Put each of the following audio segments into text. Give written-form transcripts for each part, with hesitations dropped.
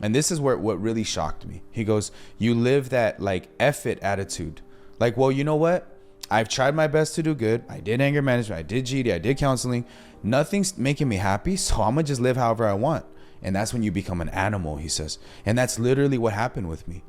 And this is where what really shocked me. He goes, you live that like F it attitude. Like, well, you know what? I've tried my best to do good. I did anger management. I did GD. I did counseling. Nothing's making me happy. So I'm going to just live however I want. And that's when you become an animal, he says. And that's literally what happened with me.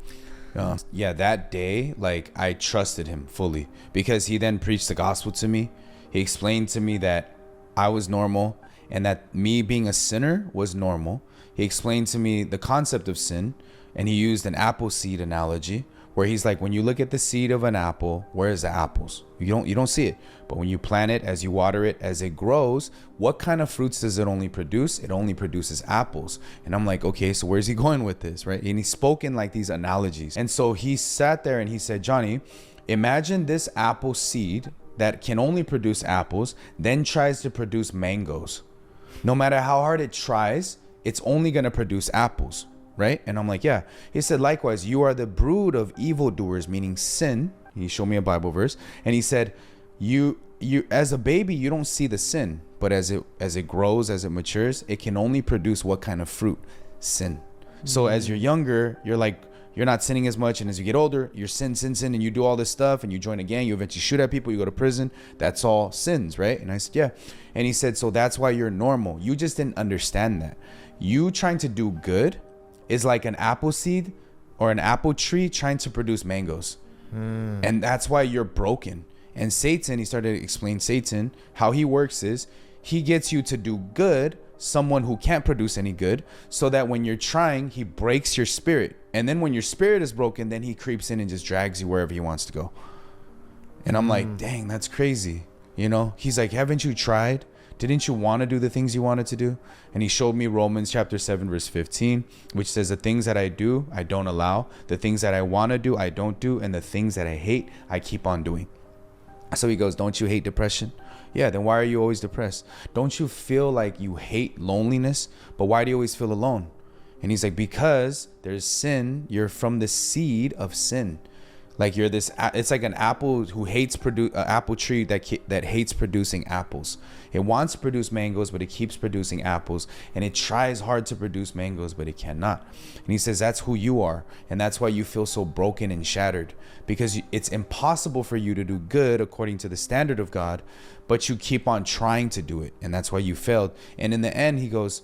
Yeah, that day, like I trusted him fully because he then preached the gospel to me. He explained to me that I was normal and that me being a sinner was normal. He explained to me the concept of sin, and he used an apple seed analogy where he's like, when you look at the seed of an apple, where is the apples? You don't see it. But when you plant it, as you water it, as it grows, what kind of fruits does it only produce? It only produces apples. And I'm like, okay, so where's he going with this, right? And he spoke in like these analogies. And so he sat there and he said, Johnny, imagine this apple seed that can only produce apples, then tries to produce mangoes. No matter how hard it tries, it's only going to produce apples, right? And I'm like, yeah. He said, likewise, you are the brood of evildoers, meaning sin. He showed me a Bible verse. And he said, you as a baby, you don't see the sin, but as it grows, as it matures, it can only produce what kind of fruit? Sin. So as you're younger, you're like, you're not sinning as much. And as you get older, you're sin, and you do all this stuff and you join a gang, you eventually shoot at people, you go to prison. That's all sins, right? And I said, yeah. And he said, so that's why you're normal. You just didn't understand that. You trying to do good is like an apple seed or an apple tree trying to produce mangoes. And that's why you're broken. And Satan, he started to explain Satan, how he works is he gets you to do good, someone who can't produce any good, so that when you're trying, he breaks your spirit. And then when your spirit is broken, then he creeps in and just drags you wherever he wants to go. And I'm like, dang, that's crazy. You know, he's like, haven't you tried? Didn't you want to do the things you wanted to do? And he showed me Romans chapter 7, verse 15, which says, the things that I do, I don't allow. The things that I want to do, I don't do. And the things that I hate, I keep on doing. So he goes, don't you hate depression? Yeah, then why are you always depressed? Don't you feel like you hate loneliness? But why do you always feel alone? And he's like, because there's sin. You're from the seed of sin. Like you're this, it's like an apple who hates apple tree that hates producing apples. It wants to produce mangoes, but it keeps producing apples, and it tries hard to produce mangoes, but it cannot. And he says that's who you are, and that's why you feel so broken and shattered, because it's impossible for you to do good according to the standard of God, but you keep on trying to do it, and that's why you failed. And in the end, he goes,